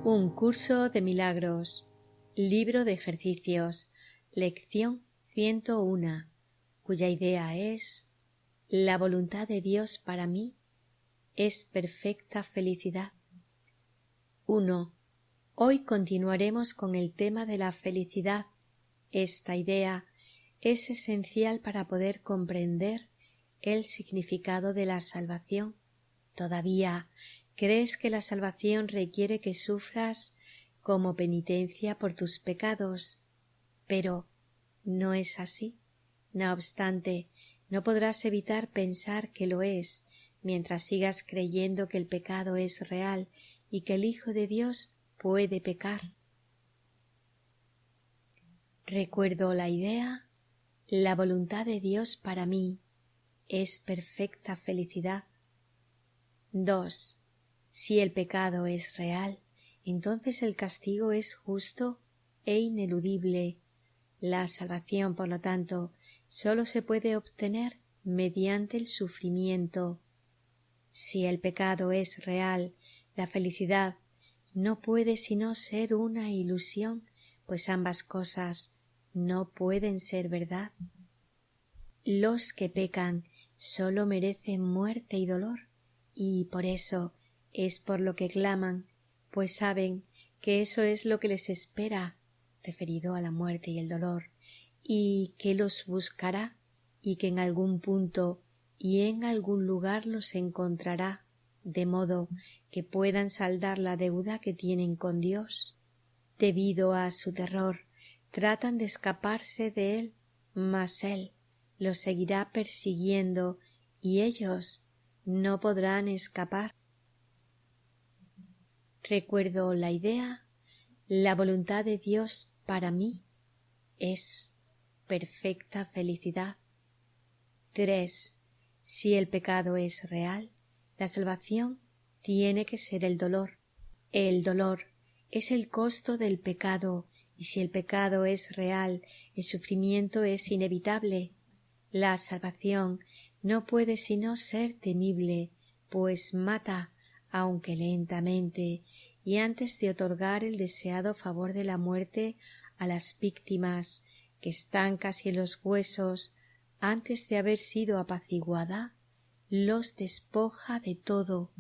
Un curso de milagros. Libro de ejercicios. Lección 101, cuya idea es: la voluntad de Dios para mí es perfecta felicidad. 1. Hoy continuaremos con el tema de la felicidad. Esta idea es esencial para poder comprender el significado de la salvación. ¿Todavía crees que la salvación requiere que sufras como penitencia por tus pecados? Pero no es así. No obstante, no podrás evitar pensar que lo es, mientras sigas creyendo que el pecado es real y que el Hijo de Dios puede pecar. Recuerdo la idea: la voluntad de Dios para mí es perfecta felicidad. 2. Si el pecado es real, entonces el castigo es justo e ineludible. La salvación, por lo tanto, sólo se puede obtener mediante el sufrimiento. Si el pecado es real, la felicidad no puede sino ser una ilusión, pues ambas cosas no pueden ser verdad. Los que pecan sólo merecen muerte y dolor, y por eso es por lo que claman, pues saben que eso es lo que les espera, referido a la muerte y el dolor, y que los buscará, y que en algún punto y en algún lugar los encontrará, de modo que puedan saldar la deuda que tienen con Dios. Debido a su terror, tratan de escaparse de él, mas él los seguirá persiguiendo y ellos no podrán escapar. Recuerdo la idea: la voluntad de Dios para mí es perfecta felicidad. 3. Si el pecado es real, la salvación tiene que ser el dolor. El dolor es el costo del pecado, y si el pecado es real, el sufrimiento es inevitable. La salvación no puede sino ser temible, pues mata, aunque lentamente, y antes de otorgar el deseado favor de la muerte a las víctimas, que están casi en los huesos, antes de haber sido apaciguada, los despoja de todo.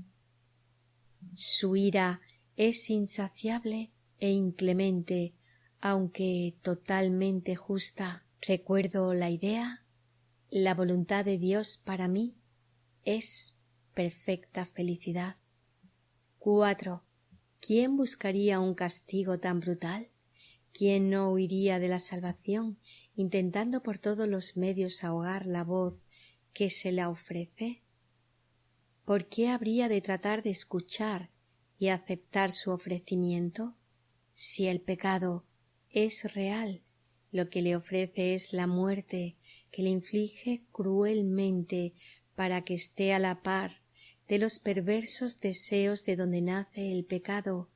Su ira es insaciable e inclemente, aunque totalmente justa. Recuerdo la idea: la voluntad de Dios para mí es perfecta felicidad. 4. ¿Quién buscaría un castigo tan brutal? ¿Quién no huiría de la salvación, intentando por todos los medios ahogar la voz que se la ofrece? ¿Por qué habría de tratar de escuchar y aceptar su ofrecimiento? Si el pecado es real, lo que le ofrece es la muerte, que le inflige cruelmente para que esté a la par de los perversos deseos de donde nace el pecado.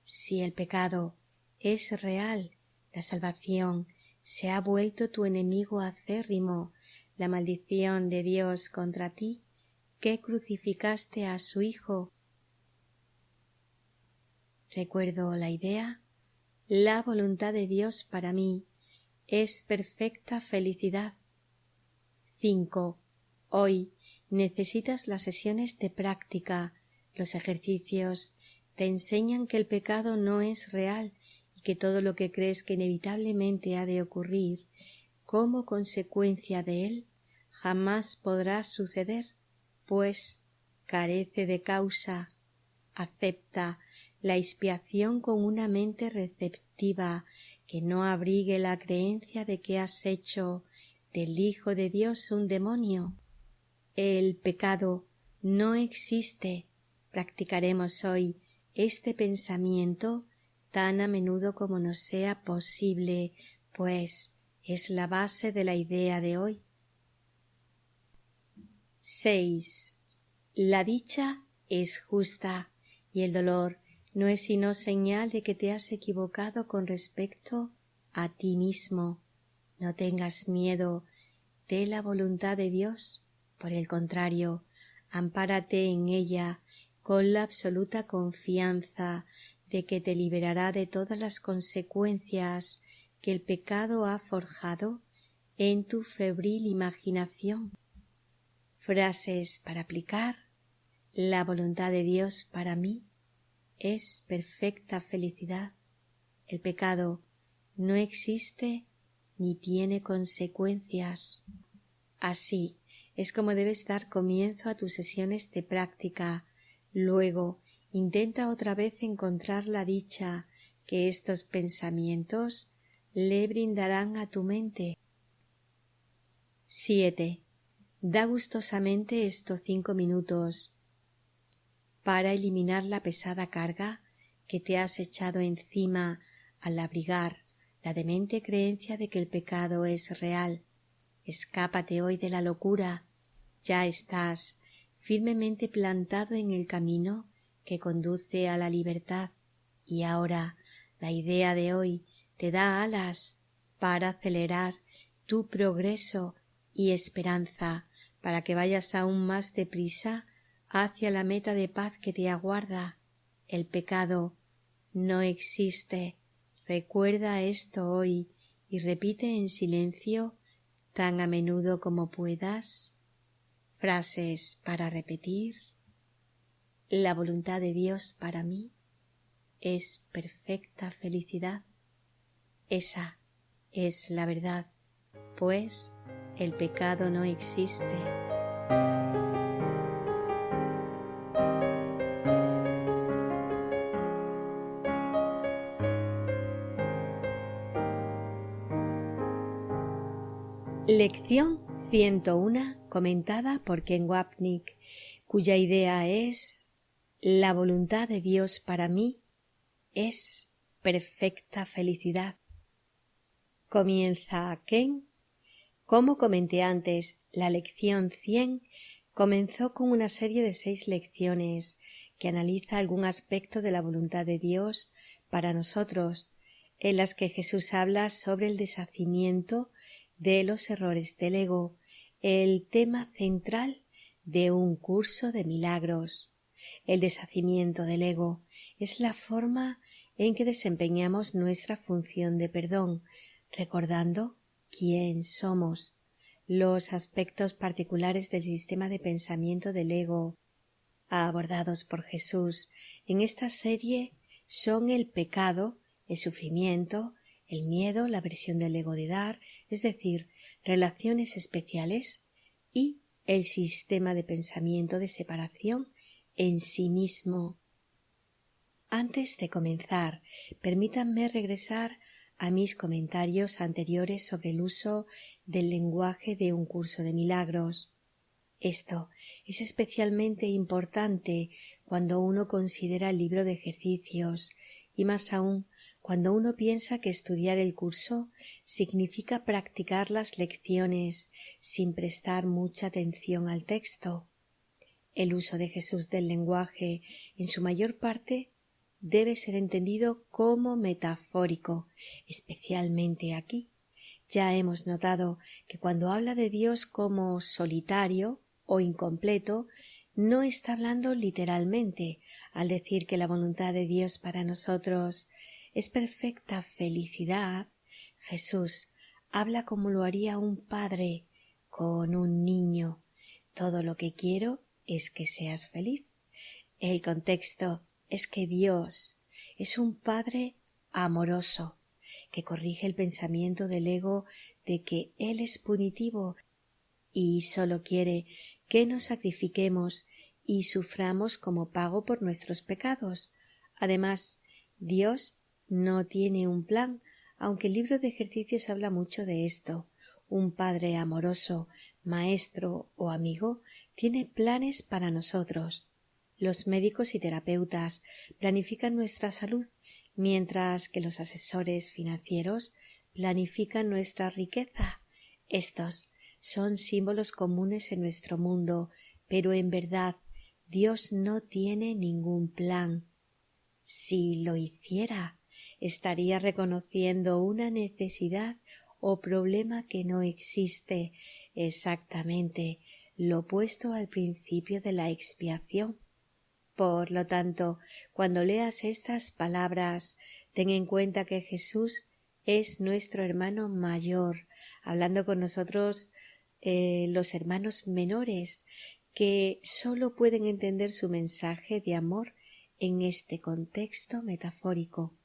Si el pecado es real, la salvación se ha vuelto tu enemigo acérrimo, la maldición de Dios contra ti, que crucificaste a su Hijo. Recuerdo la idea: la voluntad de Dios para mí es perfecta felicidad. 5. Hoy necesitas las sesiones de práctica. Los ejercicios te enseñan que el pecado no es real y que todo lo que crees que inevitablemente ha de ocurrir como consecuencia de él jamás podrá suceder, pues carece de causa. Acepta la expiación con una mente receptiva, que no abrigue la creencia de que has hecho del Hijo de Dios un demonio. El pecado no existe. Practicaremos hoy este pensamiento tan a menudo como nos sea posible, pues es la base de la idea de hoy. 6. La dicha es justa y el dolor no es sino señal de que te has equivocado con respecto a ti mismo. No tengas miedo de la voluntad de Dios. Por el contrario, ampárate en ella con la absoluta confianza de que te liberará de todas las consecuencias que el pecado ha forjado en tu febril imaginación. Frases para aplicar. La voluntad de Dios para mí es perfecta felicidad. El pecado no existe ni tiene consecuencias. Así es como debes dar comienzo a tus sesiones de práctica. Luego intenta otra vez encontrar la dicha que estos pensamientos le brindarán a tu mente. 7. Da gustosamente estos 5 minutos para eliminar la pesada carga que te has echado encima al abrigar la demente creencia de que el pecado es real. Escápate hoy de la locura. Ya estás firmemente plantado en el camino que conduce a la libertad, y ahora la idea de hoy te da alas para acelerar tu progreso y esperanza, para que vayas aún más deprisa hacia la meta de paz que te aguarda. El pecado no existe. Recuerda esto hoy y repite en silencio tan a menudo como puedas. Frases para repetir. La voluntad de Dios para mí es perfecta felicidad. Esa es la verdad, pues el pecado no existe. Lección 101 comentada por Ken Wapnick, cuya idea es: la voluntad de Dios para mí es perfecta felicidad. Comienza Ken. Como comenté antes, la lección 100 comenzó con una serie de 6 lecciones que analiza algún aspecto de la voluntad de Dios para nosotros, en las que Jesús habla sobre el deshacimiento de los errores del ego, el tema central de un curso de milagros. El deshacimiento del ego es la forma en que desempeñamos nuestra función de perdón, recordando quién somos. Los aspectos particulares del sistema de pensamiento del ego abordados por Jesús en esta serie son el pecado, el sufrimiento, el miedo, la aversión del ego de dar, es decir, relaciones especiales, y el sistema de pensamiento de separación en sí mismo. Antes de comenzar, permítanme regresar a mis comentarios anteriores sobre el uso del lenguaje de un curso de milagros. Esto es especialmente importante cuando uno considera el libro de ejercicios, y más aún cuando uno piensa que estudiar el curso significa practicar las lecciones sin prestar mucha atención al texto. El uso de Jesús del lenguaje, en su mayor parte, debe ser entendido como metafórico, especialmente aquí. Ya hemos notado que cuando habla de Dios como solitario o incompleto, no está hablando literalmente al decir que la voluntad de Dios para nosotros es perfecta felicidad. Jesús habla como lo haría un padre con un niño. Todo lo que quiero es que seas feliz. El contexto es que Dios es un Padre amoroso que corrige el pensamiento del ego de que Él es punitivo y solo quiere que nos sacrifiquemos y suframos como pago por nuestros pecados. Además, Dios no tiene un plan, aunque el libro de ejercicios habla mucho de esto. Un Padre amoroso, maestro o amigo tiene planes para nosotros. Los médicos y terapeutas planifican nuestra salud, mientras que los asesores financieros planifican nuestra riqueza. Estos son símbolos comunes en nuestro mundo, pero en verdad Dios no tiene ningún plan. Si lo hiciera, estaría reconociendo una necesidad o problema que no existe, exactamente lo opuesto al principio de la expiación. Por lo tanto, cuando leas estas palabras, ten en cuenta que Jesús es nuestro hermano mayor, hablando con nosotros los hermanos menores, que sólo pueden entender su mensaje de amor en este contexto metafórico,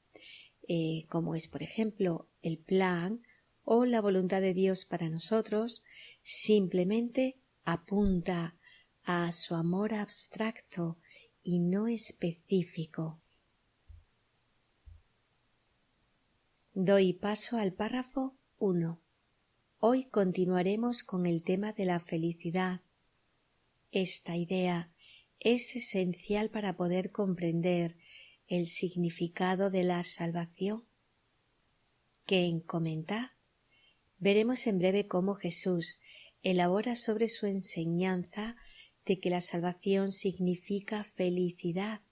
como es, por ejemplo, el plan o la voluntad de Dios para nosotros, simplemente apunta a su amor abstracto y no específico. Doy paso al párrafo 1. Hoy continuaremos con el tema de la felicidad. Esta idea es esencial para poder comprender el significado de la salvación. Que en Comenta veremos en breve cómo Jesús elabora sobre su enseñanza de que la salvación significa felicidad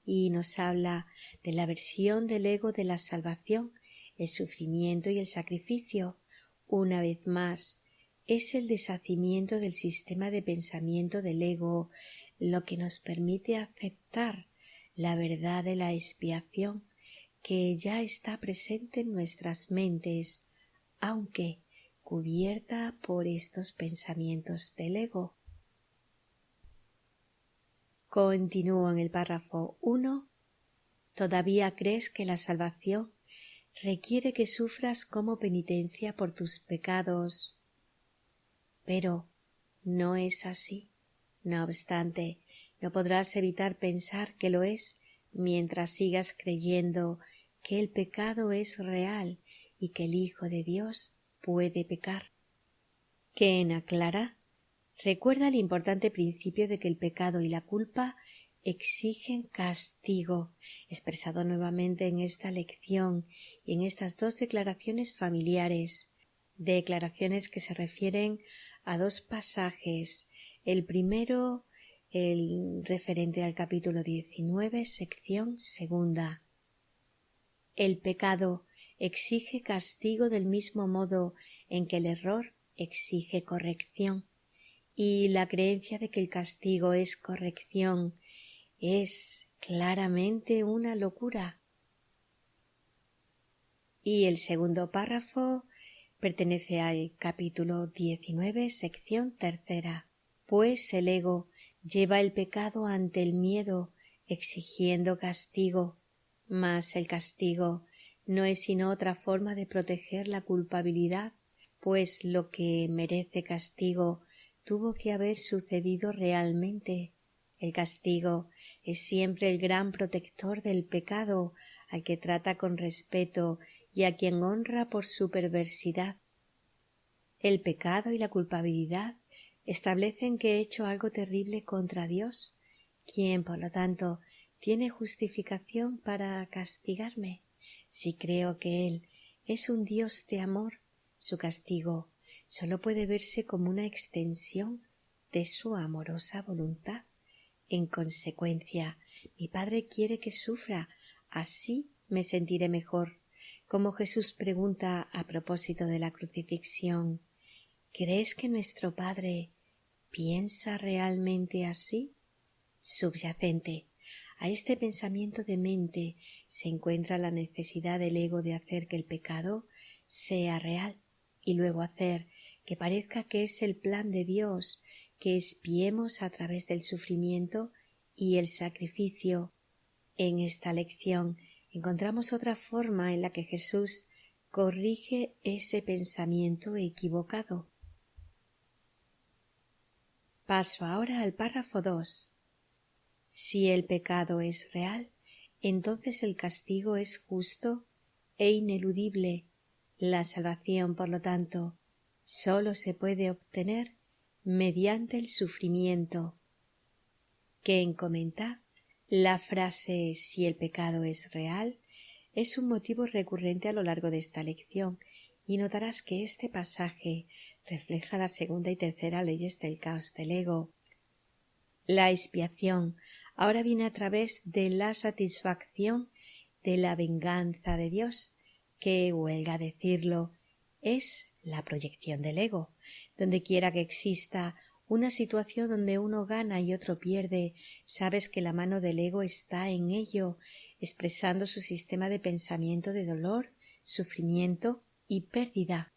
y nos habla de la versión del ego de la salvación, el sufrimiento y el sacrificio. Una vez más, es el deshacimiento del sistema de pensamiento del ego lo que nos permite aceptar la verdad de la expiación que ya está presente en nuestras mentes, aunque cubierta por estos pensamientos del ego. Continúo en el párrafo 1. ¿Todavía crees que la salvación requiere que sufras como penitencia por tus pecados? Pero no es así. No obstante, no podrás evitar pensar que lo es mientras sigas creyendo que el pecado es real y que el Hijo de Dios puede pecar. Ken aclara, recuerda el importante principio de que el pecado y la culpa exigen castigo, expresado nuevamente en esta lección y en estas dos declaraciones familiares, declaraciones que se refieren a dos pasajes. El primero, el referente al capítulo 19, sección segunda. El pecado exige castigo del mismo modo en que el error exige corrección, y la creencia de que el castigo es corrección es claramente una locura. Y el segundo párrafo pertenece al capítulo 19, sección tercera. Pues el ego lleva el pecado ante el miedo, exigiendo castigo, mas el castigo no es sino otra forma de proteger la culpabilidad, pues lo que merece castigo tuvo que haber sucedido realmente. El castigo es siempre el gran protector del pecado, al que trata con respeto y a quien honra por su perversidad. El pecado y la culpabilidad establecen que he hecho algo terrible contra Dios, quien, por lo tanto, tiene justificación para castigarme. Si creo que Él es un Dios de amor, su castigo solo puede verse como una extensión de su amorosa voluntad. En consecuencia, mi Padre quiere que sufra, así me sentiré mejor. Como Jesús pregunta a propósito de la crucifixión, ¿crees que nuestro Padre piensa realmente así? Subyacente a este pensamiento de mente se encuentra la necesidad del ego de hacer que el pecado sea real y luego hacer que parezca que es el plan de Dios que expiemos a través del sufrimiento y el sacrificio. En esta lección encontramos otra forma en la que Jesús corrige ese pensamiento equivocado. Paso ahora al párrafo 2. Si el pecado es real, entonces el castigo es justo e ineludible. La salvación, por lo tanto, sólo se puede obtener mediante el sufrimiento. Ken comenta, la frase «si el pecado es real» es un motivo recurrente a lo largo de esta lección, y notarás que este pasaje refleja la segunda y tercera leyes del caos del ego. La expiación ahora viene a través de la satisfacción de la venganza de Dios, que, huelga decirlo, es la proyección del ego. Donde quiera que exista una situación donde uno gana y otro pierde, sabes que la mano del ego está en ello, expresando su sistema de pensamiento de dolor, sufrimiento y pérdida.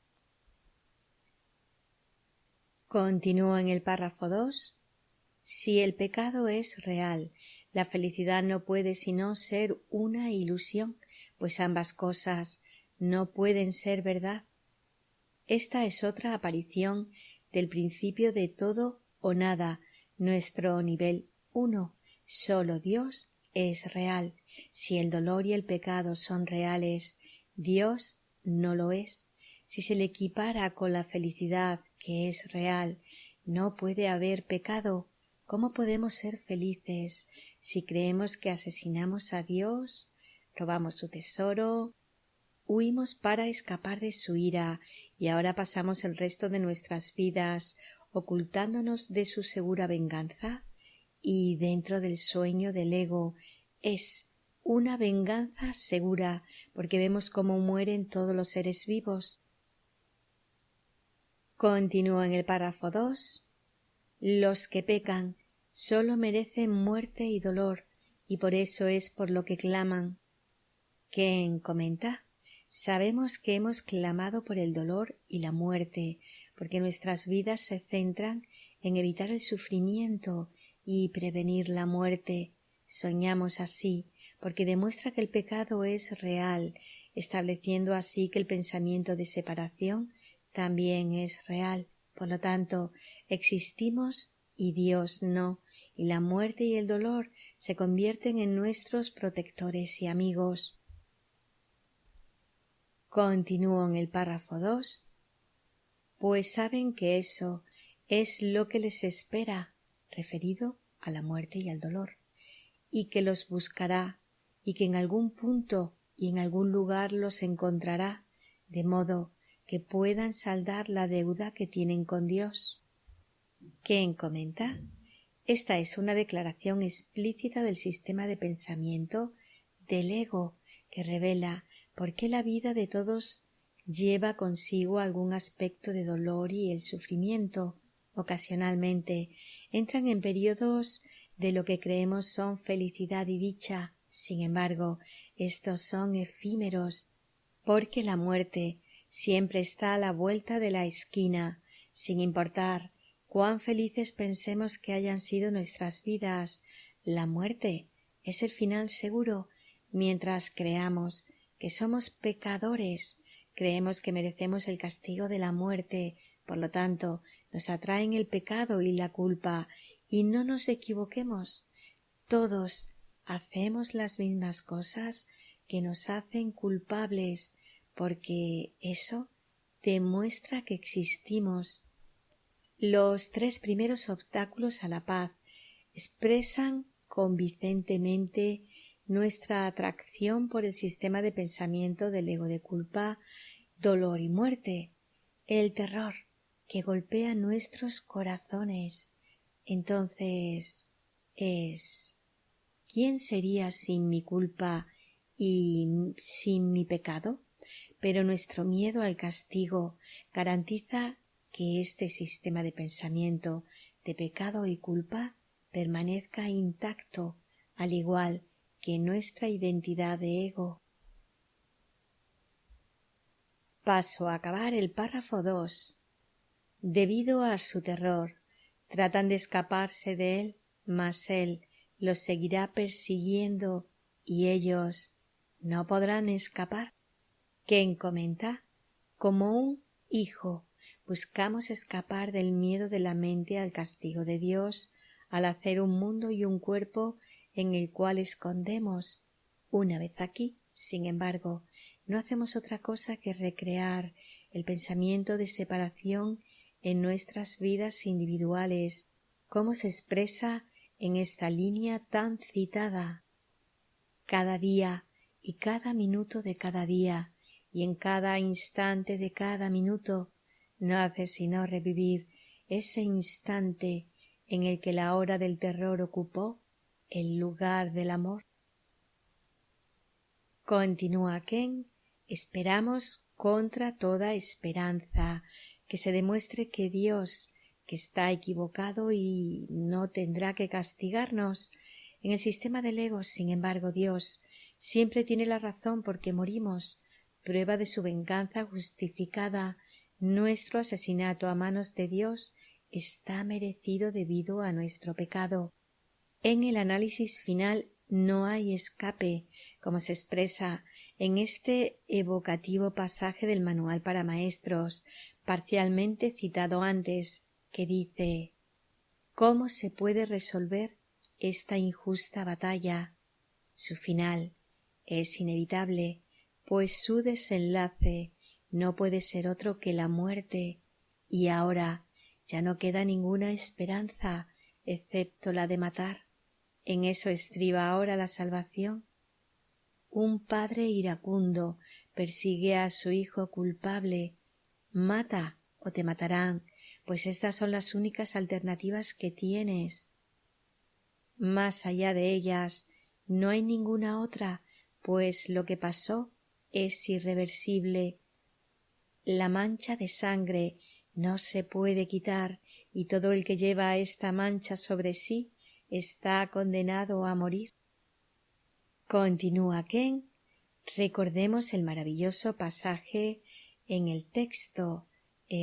Continúo en el párrafo 2. Si el pecado es real, la felicidad no puede sino ser una ilusión, pues ambas cosas no pueden ser verdad. Esta es otra aparición del principio de todo o nada, nuestro nivel 1. Solo Dios es real. Si el dolor y el pecado son reales, Dios no lo es. Si se le equipara con la felicidad, que es real, no puede haber pecado. ¿Cómo podemos ser felices si creemos que asesinamos a Dios, robamos su tesoro, huimos para escapar de su ira y ahora pasamos el resto de nuestras vidas ocultándonos de su segura venganza? Y dentro del sueño del ego es una venganza segura porque vemos cómo mueren todos los seres vivos. Continúo en el párrafo 2. Los que pecan sólo merecen muerte y dolor, y por eso es por lo que claman. Ken comenta: sabemos que hemos clamado por el dolor y la muerte, porque nuestras vidas se centran en evitar el sufrimiento y prevenir la muerte. Soñamos así, porque demuestra que el pecado es real, estableciendo así que el pensamiento de separación también es real. Por lo tanto, existimos y Dios no, y la muerte y el dolor se convierten en nuestros protectores y amigos. Continúo en el párrafo 2. Pues saben que eso es lo que les espera, referido a la muerte y al dolor, y que los buscará, y que en algún punto y en algún lugar los encontrará, de modo que puedan saldar la deuda que tienen con Dios. ¿Quién comenta? Esta es una declaración explícita del sistema de pensamiento del ego que revela por qué la vida de todos lleva consigo algún aspecto de dolor y el sufrimiento. Ocasionalmente entran en periodos de lo que creemos son felicidad y dicha. Sin embargo, estos son efímeros, porque la muerte siempre está a la vuelta de la esquina, sin importar cuán felices pensemos que hayan sido nuestras vidas. La muerte es el final seguro. Mientras creamos que somos pecadores, creemos que merecemos el castigo de la muerte, por lo tanto, nos atraen el pecado y la culpa, y no nos equivoquemos. Todos hacemos las mismas cosas que nos hacen culpables, porque eso demuestra que existimos. Los 3 primeros obstáculos a la paz expresan convincentemente nuestra atracción por el sistema de pensamiento del ego de culpa, dolor y muerte, el terror que golpea nuestros corazones. Entonces, ¿quién sería sin mi culpa y sin mi pecado? Pero nuestro miedo al castigo garantiza que este sistema de pensamiento de pecado y culpa permanezca intacto, al igual que nuestra identidad de ego. Paso a acabar el párrafo 2. Debido a su terror, tratan de escaparse de él, mas él los seguirá persiguiendo y ellos no podrán escapar. ¿Quién comenta? Como un hijo, buscamos escapar del miedo de la mente al castigo de Dios al hacer un mundo y un cuerpo en el cual escondemos. Una vez aquí, sin embargo, no hacemos otra cosa que recrear el pensamiento de separación en nuestras vidas individuales, como se expresa en esta línea tan citada. Cada día y cada minuto de cada día y en cada instante de cada minuto no hace sino revivir ese instante en el que la hora del terror ocupó el lugar del amor. Continúa Ken: esperamos contra toda esperanza que se demuestre que Dios que está equivocado y no tendrá que castigarnos. En el sistema del ego, sin embargo, Dios siempre tiene la razón porque morimos, prueba de su venganza justificada. Nuestro asesinato a manos de Dios está merecido debido a nuestro pecado. En el análisis final no hay escape, como se expresa en este evocativo pasaje del Manual para Maestros, parcialmente citado antes, que dice: ¿cómo se puede resolver esta injusta batalla? Su final es inevitable, pues su desenlace no puede ser otro que la muerte, y ahora ya no queda ninguna esperanza excepto la de matar. ¿En eso estriba ahora la salvación? Un padre iracundo persigue a su hijo culpable. Mata o te matarán, pues estas son las únicas alternativas que tienes. Más allá de ellas no hay ninguna otra, pues lo que pasó es irreversible. La mancha de sangre no se puede quitar, y todo el que lleva esta mancha sobre sí está condenado a morir. Continúa Ken. Recordemos el maravilloso pasaje en el texto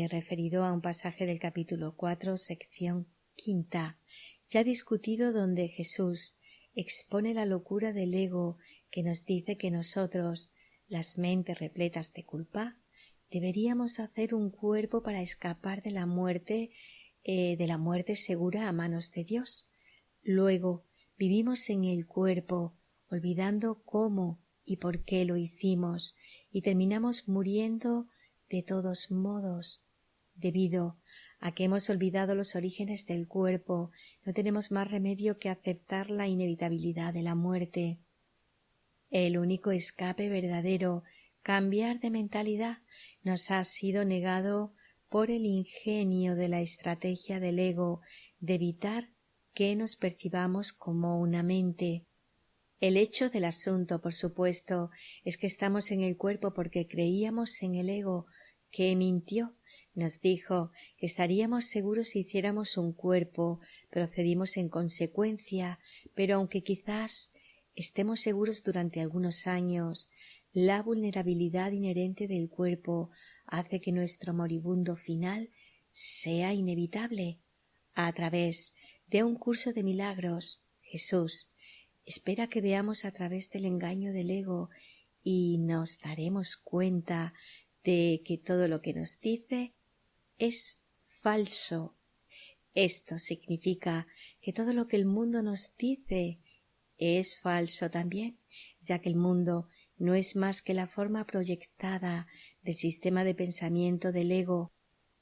referido a un pasaje del capítulo 4, sección 5, ya discutido, donde Jesús expone la locura del ego, que nos dice que nosotros, las mentes repletas de culpa, deberíamos hacer un cuerpo para escapar de la muerte segura a manos de Dios. Luego vivimos en el cuerpo, olvidando cómo y por qué lo hicimos, y terminamos muriendo de todos modos. Debido a que hemos olvidado los orígenes del cuerpo, no tenemos más remedio que aceptar la inevitabilidad de la muerte. El único escape verdadero, cambiar de mentalidad, nos ha sido negado por el ingenio de la estrategia del ego de evitar que nos percibamos como una mente. El hecho del asunto, por supuesto, es que estamos en el cuerpo porque creíamos en el ego, que mintió. Nos dijo que estaríamos seguros si hiciéramos un cuerpo, procedimos en consecuencia, pero aunque quizás estemos seguros durante algunos años, la vulnerabilidad inherente del cuerpo hace que nuestro moribundo final sea inevitable. A través de un curso de milagros, Jesús espera que veamos a través del engaño del ego y nos daremos cuenta de que todo lo que nos dice es falso. Esto significa que todo lo que el mundo nos dice es falso también, ya que el mundo no es más que la forma proyectada del sistema de pensamiento del ego.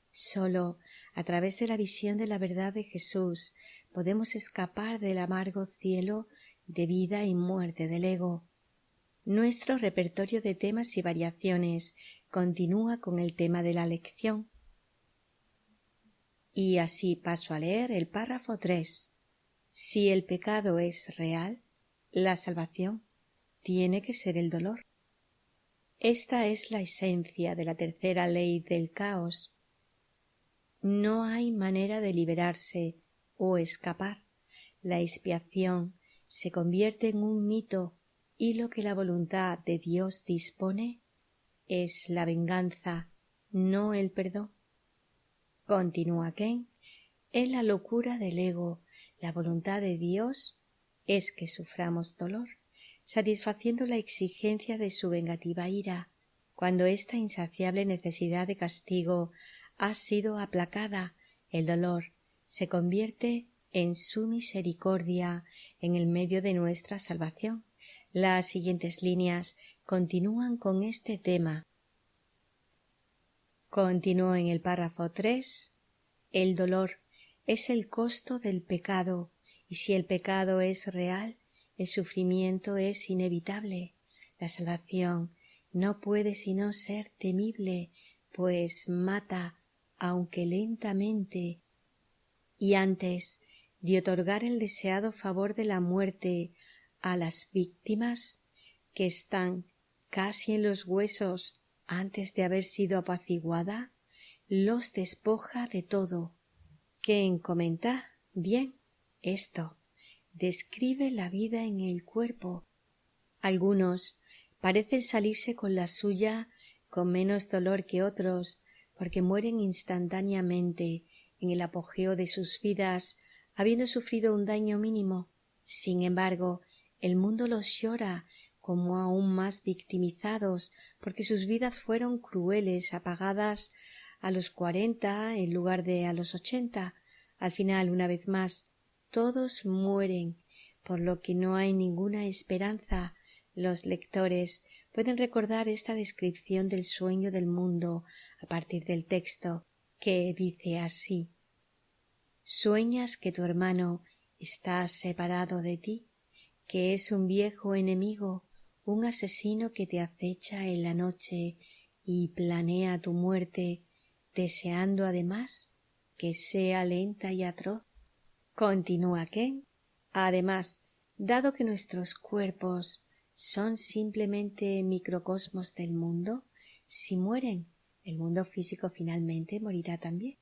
Solo a través de la visión de la verdad de Jesús podemos escapar del amargo cielo de vida y muerte del ego. Nuestro repertorio de temas y variaciones continúa con el tema de la lección. Y así paso a leer el párrafo 3. Si el pecado es real, la salvación tiene que ser el dolor. Esta es la esencia de la tercera ley del caos. No hay manera de liberarse o escapar. La expiación se convierte en un mito y lo que la voluntad de Dios dispone es la venganza, no el perdón. Continúa Ken. En la locura del ego, la voluntad de Dios es que suframos dolor, satisfaciendo la exigencia de su vengativa ira. Cuando esta insaciable necesidad de castigo ha sido aplacada, el dolor se convierte en su misericordia en el medio de nuestra salvación. Las siguientes líneas continúan con este tema. Continúo en el párrafo 3. El dolor es el costo del pecado, y si el pecado es real, el sufrimiento es inevitable. La salvación no puede sino ser temible, pues mata, aunque lentamente, y antes de otorgar el deseado favor de la muerte a las víctimas, que están casi en los huesos antes de haber sido apaciguada, los despoja de todo. Ken comenta, bien, esto describe la vida en el cuerpo. Algunos parecen salirse con la suya con menos dolor que otros, porque mueren instantáneamente en el apogeo de sus vidas, habiendo sufrido un daño mínimo. Sin embargo, el mundo los llora como aún más victimizados, porque sus vidas fueron crueles, apagadas a los 40 en lugar de a los 80. Al final, una vez más, todos mueren, por lo que no hay ninguna esperanza. Los lectores pueden recordar esta descripción del sueño del mundo a partir del texto, que dice así: «Sueñas que tu hermano está separado de ti, que es un viejo enemigo, un asesino que te acecha en la noche y planea tu muerte, deseando además que sea lenta y atroz». Continúa Ken. Además, dado que nuestros cuerpos son simplemente microcosmos del mundo, si mueren, el mundo físico finalmente morirá también.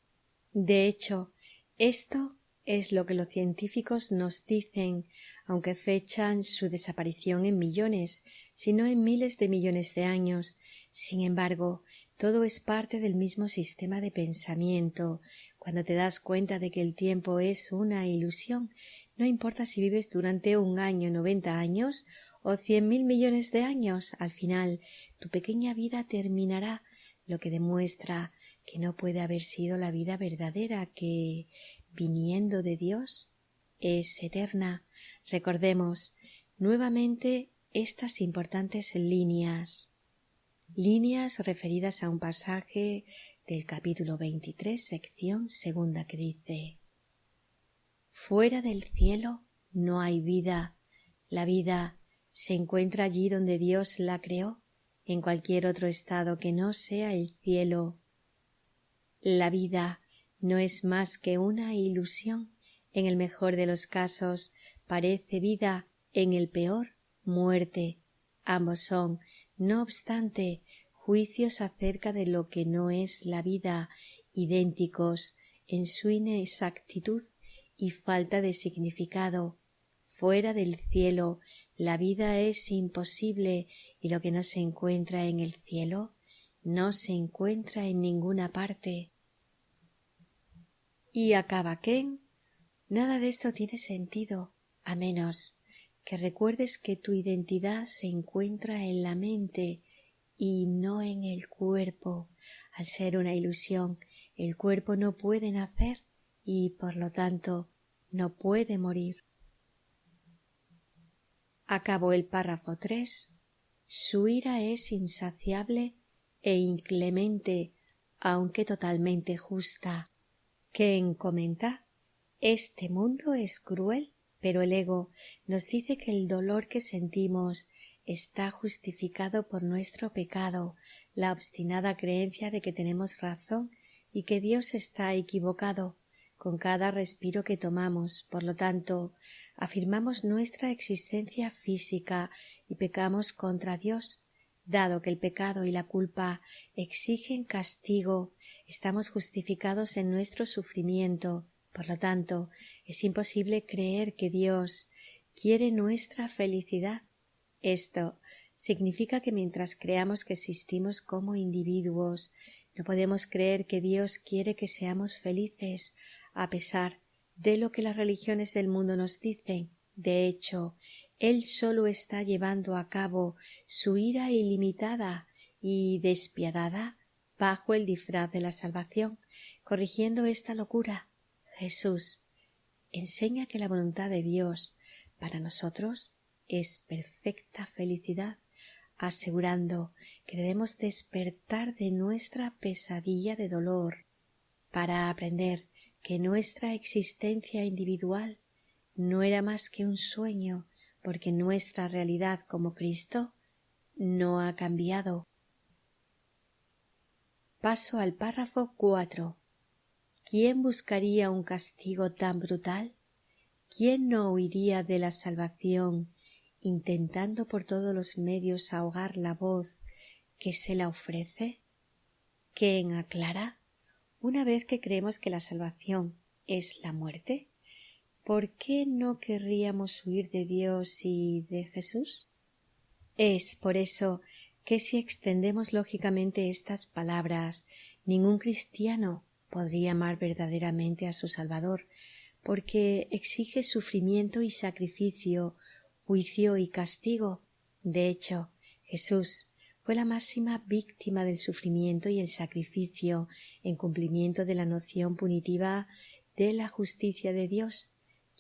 De hecho, esto es lo que los científicos nos dicen, aunque fechan su desaparición en millones, si no en miles de millones de años. Sin embargo, todo es parte del mismo sistema de pensamiento. Cuando te das cuenta de que el tiempo es una ilusión, no importa si vives durante 1 año, 90 años o 100.000 millones de años, al final tu pequeña vida terminará, lo que demuestra que no puede haber sido la vida verdadera, que, viniendo de Dios, es eterna. Recordemos nuevamente estas importantes líneas referidas a un pasaje del capítulo 23, sección segunda, que dice: «Fuera del cielo no hay vida. La vida se encuentra allí donde Dios la creó, en cualquier otro estado que no sea el cielo. La vida no es más que una ilusión. En el mejor de los casos parece vida, en el peor muerte. Ambos son, no obstante, juicios acerca de lo que no es la vida, idénticos en su inexactitud y falta de significado. Fuera del cielo la vida es imposible, y lo que no se encuentra en el cielo no se encuentra en ninguna parte». Y acaba Ken: «Nada de esto tiene sentido, a menos que recuerdes que tu identidad se encuentra en la mente y no en el cuerpo. Al ser una ilusión, el cuerpo no puede nacer y, por lo tanto, no puede morir». Acabó el párrafo 3. «Su ira es insaciable e inclemente, aunque totalmente justa». Ken comenta: «Este mundo es cruel, pero el ego nos dice que el dolor que sentimos está justificado por nuestro pecado, la obstinada creencia de que tenemos razón y que Dios está equivocado. Con cada respiro que tomamos, por lo tanto, afirmamos nuestra existencia física y pecamos contra Dios. Dado que el pecado y la culpa exigen castigo, estamos justificados en nuestro sufrimiento. Por lo tanto, es imposible creer que Dios quiere nuestra felicidad. Esto significa que mientras creamos que existimos como individuos, no podemos creer que Dios quiere que seamos felices, a pesar de lo que las religiones del mundo nos dicen. De hecho, Él solo está llevando a cabo su ira ilimitada y despiadada bajo el disfraz de la salvación, corrigiendo esta locura. Jesús enseña que la voluntad de Dios para nosotros es perfecta felicidad, asegurando que debemos despertar de nuestra pesadilla de dolor para aprender que nuestra existencia individual no era más que un sueño, porque nuestra realidad como Cristo no ha cambiado. Paso al párrafo 4. ¿Quién buscaría un castigo tan brutal? ¿Quién no huiría de la salvación, intentando por todos los medios ahogar la voz que se la ofrece? Ken aclara: una vez que creemos que la salvación es la muerte? ¿Por qué no querríamos huir de Dios y de Jesús? Es por eso que si extendemos lógicamente estas palabras, ningún cristiano podría amar verdaderamente a su Salvador, porque exige sufrimiento y sacrificio, juicio y castigo. De hecho, Jesús fue la máxima víctima del sufrimiento y el sacrificio en cumplimiento de la noción punitiva de la justicia de Dios.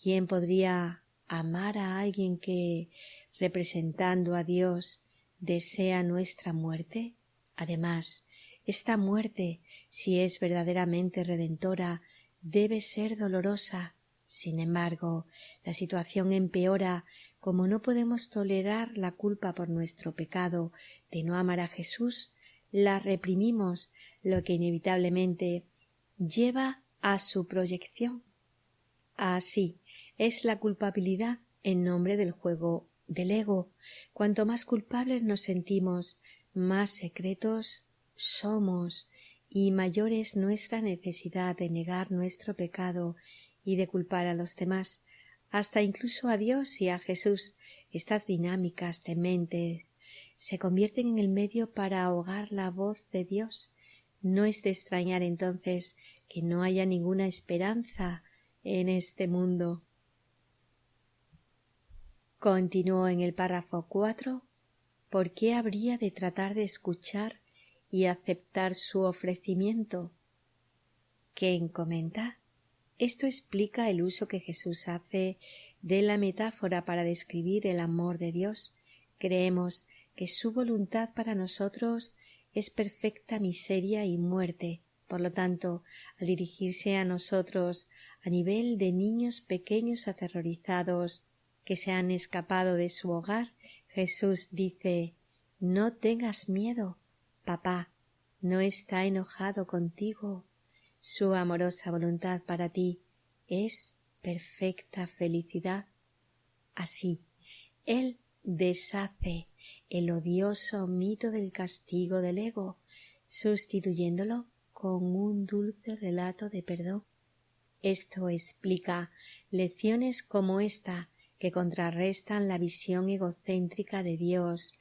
¿Quién podría amar a alguien que, representando a Dios, desea nuestra muerte? Además, esta muerte, si es verdaderamente redentora, debe ser dolorosa. Sin embargo, la situación empeora. Como no podemos tolerar la culpa por nuestro pecado de no amar a Jesús, la reprimimos, lo que inevitablemente lleva a su proyección. Así es la culpabilidad en nombre del juego del ego. Cuanto más culpables nos sentimos, más secretos somos y mayor es nuestra necesidad de negar nuestro pecado y de culpar a los demás, hasta incluso a Dios y a Jesús. Estas dinámicas de mente se convierten en el medio para ahogar la voz de Dios. No es de extrañar entonces que no haya ninguna esperanza en este mundo. Continuó en el párrafo 4. ¿Por qué habría de tratar de escuchar y aceptar su ofrecimiento? ¿Quién comenta? Esto explica el uso que Jesús hace de la metáfora para describir el amor de Dios. Creemos que su voluntad para nosotros es perfecta miseria y muerte. Por lo tanto, al dirigirse a nosotros a nivel de niños pequeños aterrorizados que se han escapado de su hogar, Jesús dice: «No tengas miedo, papá no está enojado contigo. Su amorosa voluntad para ti es perfecta felicidad». Así, Él deshace el odioso mito del castigo del ego, sustituyéndolo con un dulce relato de perdón. Esto explica lecciones como esta, que contrarrestan la visión egocéntrica de Dios,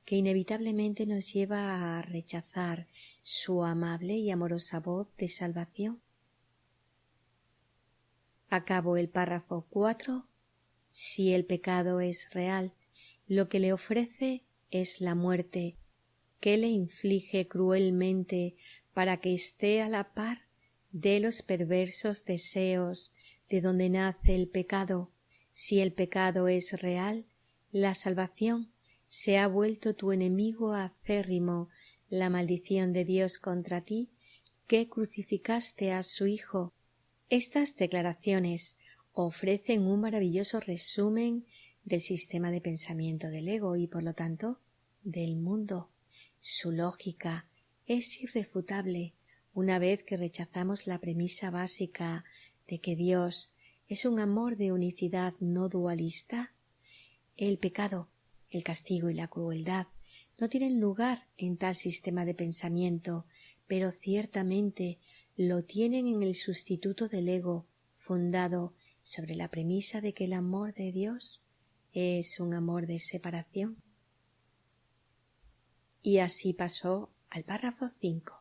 que inevitablemente nos lleva a rechazar su amable y amorosa voz de salvación. Acabo el párrafo 4. Si el pecado es real, lo que le ofrece es la muerte, que le inflige cruelmente para que esté a la par de los perversos deseos de donde nace el pecado. Si el pecado es real, la salvación se ha vuelto tu enemigo acérrimo, la maldición de Dios contra ti, que crucificaste a su Hijo. Estas declaraciones ofrecen un maravilloso resumen del sistema de pensamiento del ego y, por lo tanto, del mundo. Su lógica es irrefutable una vez que rechazamos la premisa básica de que Dios es un amor de unicidad no dualista. El pecado, el castigo y la crueldad no tienen lugar en tal sistema de pensamiento, pero ciertamente lo tienen en el sustituto del ego, fundado sobre la premisa de que el amor de Dios es un amor de separación. Y así pasó al párrafo 5.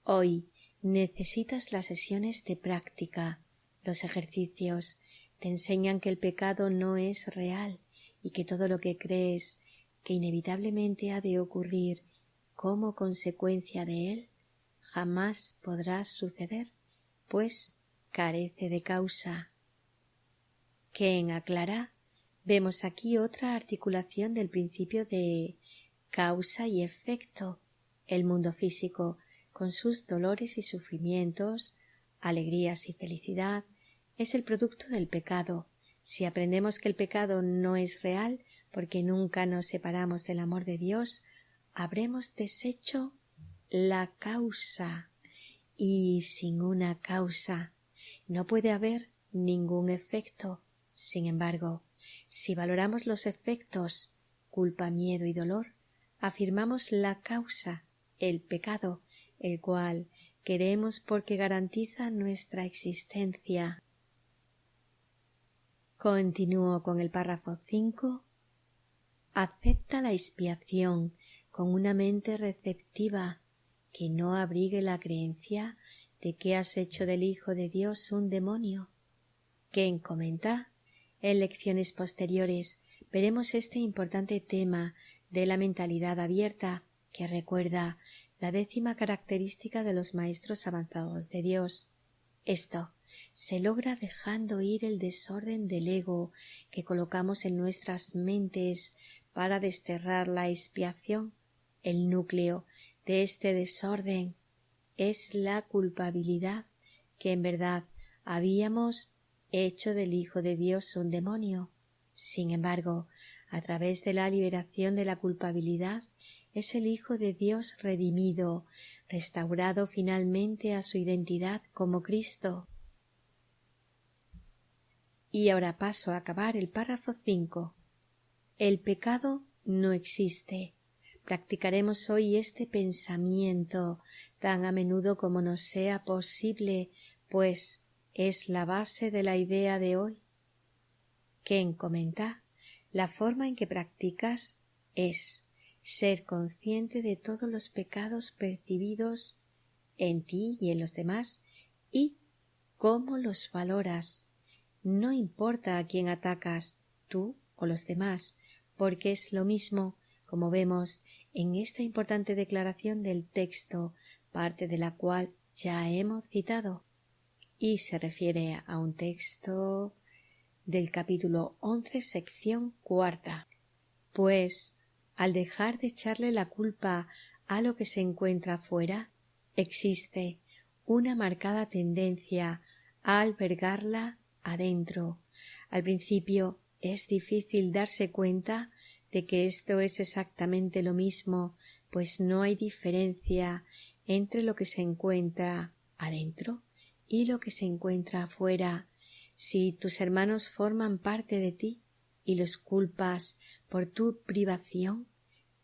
Hoy necesitas las sesiones de práctica. Los ejercicios te enseñan que el pecado no es real y que todo lo que crees que inevitablemente ha de ocurrir como consecuencia de él jamás podrá suceder, pues carece de causa. ¿Quién aclara? Vemos aquí otra articulación del principio de causa y efecto. El mundo físico, con sus dolores y sufrimientos, alegrías y felicidad, es el producto del pecado. Si aprendemos que el pecado no es real, porque nunca nos separamos del amor de Dios, habremos deshecho la causa, y sin una causa no puede haber ningún efecto. Sin embargo, si valoramos los efectos, culpa, miedo y dolor, afirmamos la causa, el pecado, el cual queremos porque garantiza nuestra existencia. Continúo con el párrafo 5. Acepta la expiación con una mente receptiva que no abrigue la creencia de que has hecho del Hijo de Dios un demonio. Ken comenta: en lecciones posteriores veremos este importante tema de la mentalidad abierta que recuerda la 10ª característica de los maestros avanzados de Dios. Esto se logra dejando ir el desorden del ego que colocamos en nuestras mentes para desterrar la expiación. El núcleo de este desorden es la culpabilidad, que en verdad habíamos hecho del Hijo de Dios un demonio. Sin embargo, a través de la liberación de la culpabilidad, es el Hijo de Dios redimido, restaurado finalmente a su identidad como Cristo. Y ahora paso a acabar el párrafo 5. El pecado no existe. Practicaremos hoy este pensamiento tan a menudo como nos sea posible, pues es la base de la idea de hoy. Ken comenta: la forma en que practicas es ser consciente de todos los pecados percibidos en ti y en los demás y cómo los valoras. No importa a quién atacas, tú o los demás, porque es lo mismo, como vemos en esta importante declaración del texto, parte de la cual ya hemos citado, y se refiere a un texto del capítulo 11, sección 4. Pues, al dejar de echarle la culpa a lo que se encuentra fuera, existe una marcada tendencia a albergarla adentro. Al principio es difícil darse cuenta de que esto es exactamente lo mismo, pues no hay diferencia entre lo que se encuentra adentro y lo que se encuentra afuera. Si tus hermanos forman parte de ti y los culpas por tu privación,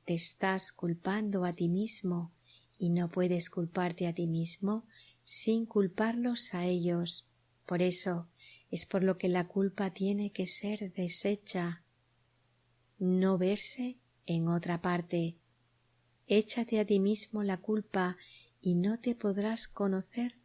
te estás culpando a ti mismo y no puedes culparte a ti mismo sin culparlos a ellos. Por eso es por lo que la culpa tiene que ser deshecha, no verse en otra parte. Échate a ti mismo la culpa y no te podrás conocer,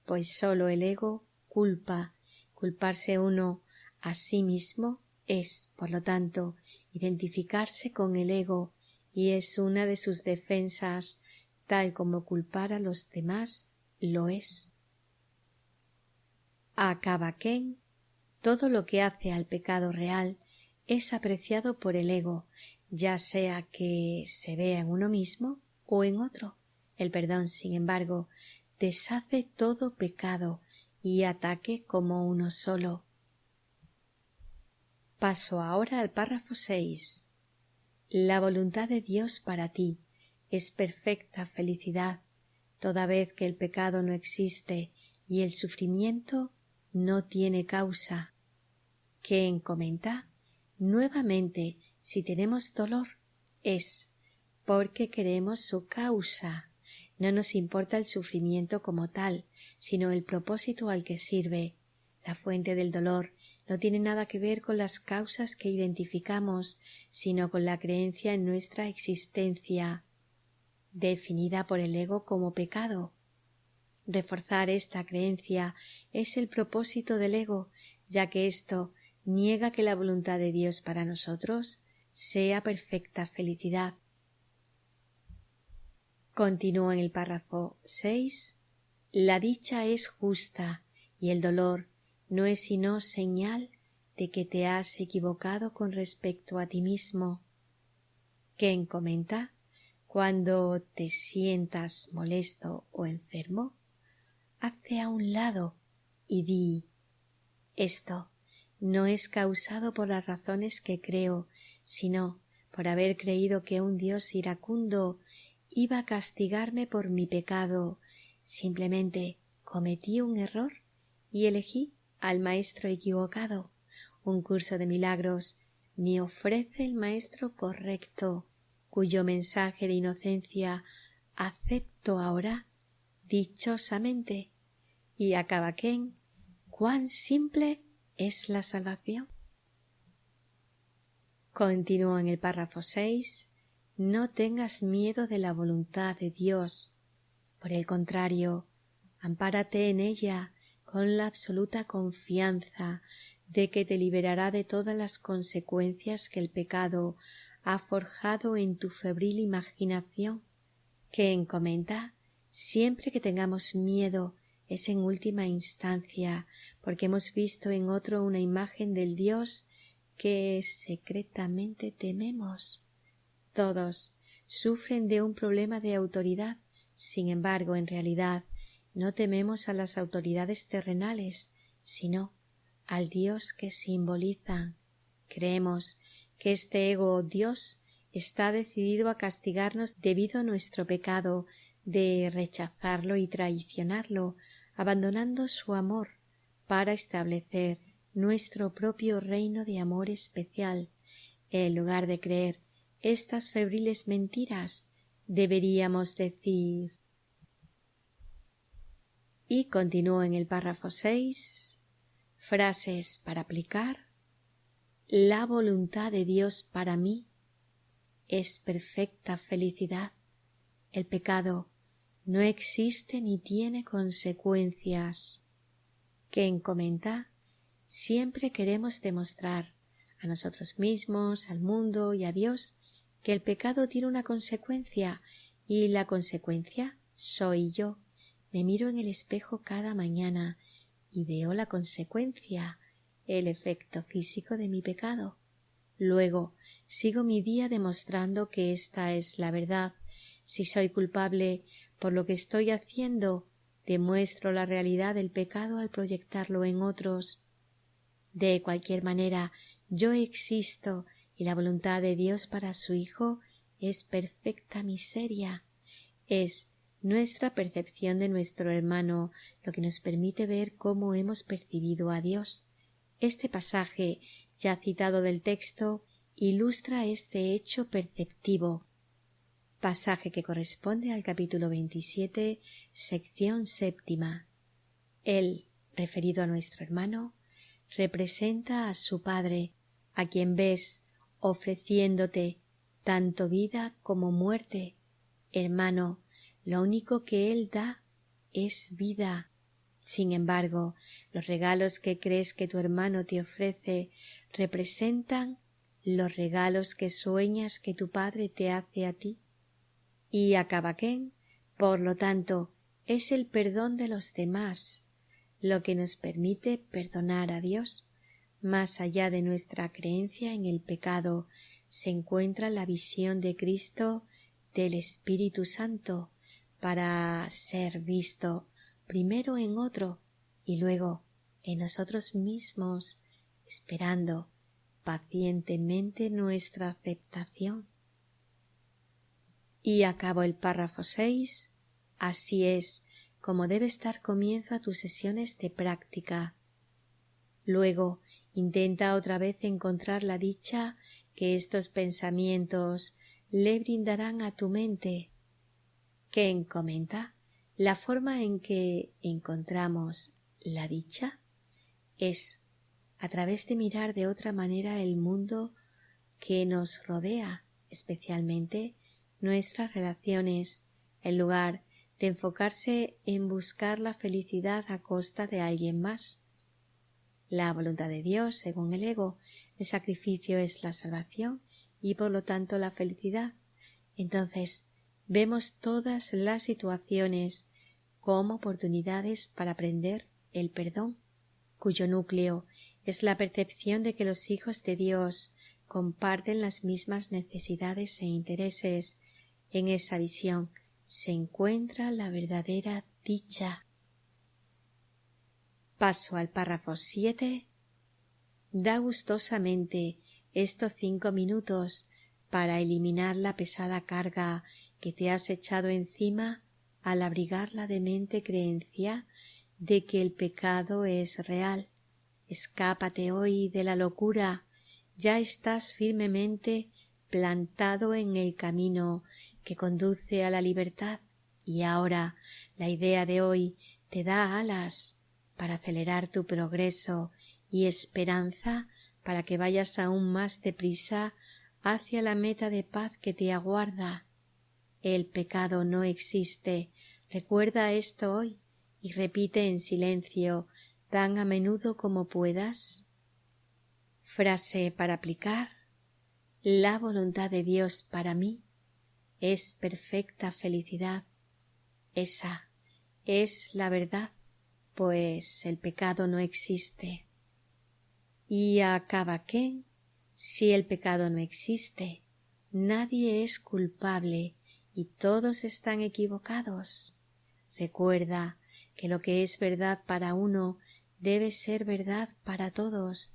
pues sólo el ego culpa. Culparse uno a sí mismo es, por lo tanto, identificarse con el ego, y es una de sus defensas, tal como culpar a los demás lo es. Acaba Ken: todo lo que hace al pecado real es apreciado por el ego, ya sea que se vea en uno mismo o en otro. El perdón, sin embargo, deshace todo pecado y ataque como uno solo. Paso ahora al párrafo 6. La voluntad de Dios para ti es perfecta felicidad, toda vez que el pecado no existe y el sufrimiento no tiene causa. Ken comenta: nuevamente, si tenemos dolor, es porque queremos su causa. No nos importa el sufrimiento como tal, sino el propósito al que sirve. La fuente del dolor no tiene nada que ver con las causas que identificamos, sino con la creencia en nuestra existencia, definida por el ego como pecado. Reforzar esta creencia es el propósito del ego, ya que esto niega que la voluntad de Dios para nosotros sea perfecta felicidad. Continúa en el párrafo 6. La dicha es justa y el dolor no es sino señal de que te has equivocado con respecto a ti mismo. Ken comenta: cuando te sientas molesto o enfermo, hazte a un lado y di: esto no es causado por las razones que creo, sino por haber creído que un Dios iracundo iba a castigarme por mi pecado. Simplemente cometí un error y elegí al maestro equivocado. Un curso de milagros me ofrece el maestro correcto, cuyo mensaje de inocencia acepto ahora dichosamente. Y Acabaquén, cuán simple es la salvación. Continúo en el párrafo 6. No tengas miedo de la voluntad de Dios. Por el contrario, ampárate en ella con la absoluta confianza de que te liberará de todas las consecuencias que el pecado ha forjado en tu febril imaginación, que comenta, siempre que tengamos miedo es en última instancia porque hemos visto en otro una imagen del Dios que secretamente tememos. Todos sufren de un problema de autoridad, sin embargo, en realidad, no tememos a las autoridades terrenales, sino al Dios que simbolizan. Creemos que este ego Dios está decidido a castigarnos debido a nuestro pecado de rechazarlo y traicionarlo, abandonando su amor para establecer nuestro propio reino de amor especial. En lugar de creer estas febriles mentiras, deberíamos decir. Y continúo en el párrafo 6. Frases para aplicar. La voluntad de Dios para mí es perfecta felicidad. El pecado no existe ni tiene consecuencias. Que comenta, siempre queremos demostrar a nosotros mismos, al mundo y a Dios que el pecado tiene una consecuencia y la consecuencia soy yo. Me miro en el espejo cada mañana y veo la consecuencia, el efecto físico de mi pecado. Luego sigo mi día demostrando que esta es la verdad. Si soy culpable por lo que estoy haciendo, demuestro la realidad del pecado al proyectarlo en otros. De cualquier manera, yo existo y la voluntad de Dios para su Hijo es perfecta miseria. Es nuestra percepción de nuestro hermano lo que nos permite ver cómo hemos percibido a Dios. Este pasaje, ya citado del texto, ilustra este hecho perceptivo. Pasaje que corresponde al capítulo 27, sección 7. Él, referido a nuestro hermano, representa a su Padre, a quien ves ofreciéndote tanto vida como muerte. Hermano, lo único que Él da es vida. Sin embargo, los regalos que crees que tu hermano te ofrece representan los regalos que sueñas que tu Padre te hace a ti. Y Acabaquén, por lo tanto, es el perdón de los demás, lo que nos permite perdonar a Dios. Más allá de nuestra creencia en el pecado se encuentra la visión de Cristo del Espíritu Santo para ser visto primero en otro y luego en nosotros mismos, esperando pacientemente nuestra aceptación. Y acabo el párrafo 6. Así es como debes dar comienzo a tus sesiones de práctica. Luego intenta otra vez encontrar la dicha que estos pensamientos le brindarán a tu mente. ¿Qué comenta? La forma en que encontramos la dicha es a través de mirar de otra manera el mundo que nos rodea, especialmente nuestras relaciones, en lugar de enfocarse en buscar la felicidad a costa de alguien más. La voluntad de Dios, según el ego, el sacrificio es la salvación y por lo tanto la felicidad. Entonces, vemos todas las situaciones como oportunidades para aprender el perdón, cuyo núcleo es la percepción de que los hijos de Dios comparten las mismas necesidades e intereses. En esa visión se encuentra la verdadera dicha. Paso al párrafo 7. Da gustosamente estos 5 minutos para eliminar la pesada carga que te has echado encima al abrigar la demente creencia de que el pecado es real. Escápate hoy de la locura. Ya estás firmemente plantado en el camino que conduce a la libertad. Y ahora la idea de hoy te da alas para acelerar tu progreso y esperanza para que vayas aún más deprisa hacia la meta de paz que te aguarda. El pecado no existe. Recuerda esto hoy y repite en silencio tan a menudo como puedas. Frase para aplicar. La voluntad de Dios para mí es perfecta felicidad. Esa es la verdad, pues el pecado no existe. Y acaba que, si el pecado no existe, nadie es culpable y todos están equivocados. Recuerda que lo que es verdad para uno debe ser verdad para todos.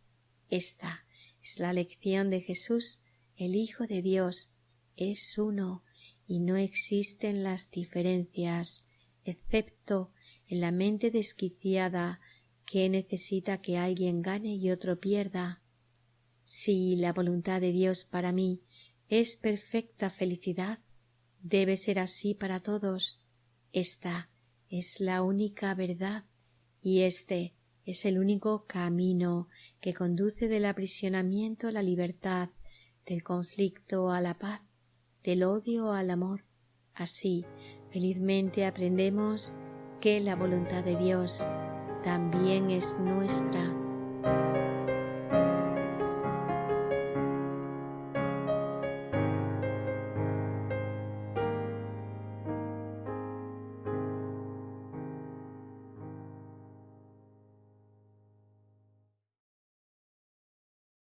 Esta es la lección de Jesús, el Hijo de Dios. Es uno y no existen las diferencias, excepto en la mente desquiciada que necesita que alguien gane y otro pierda. Si la voluntad de Dios para mí es perfecta felicidad, debe ser así para todos. Esta es la única verdad y este es el único camino que conduce del aprisionamiento a la libertad, del conflicto a la paz, del odio al amor. Así, felizmente aprendemos que la voluntad de Dios también es nuestra.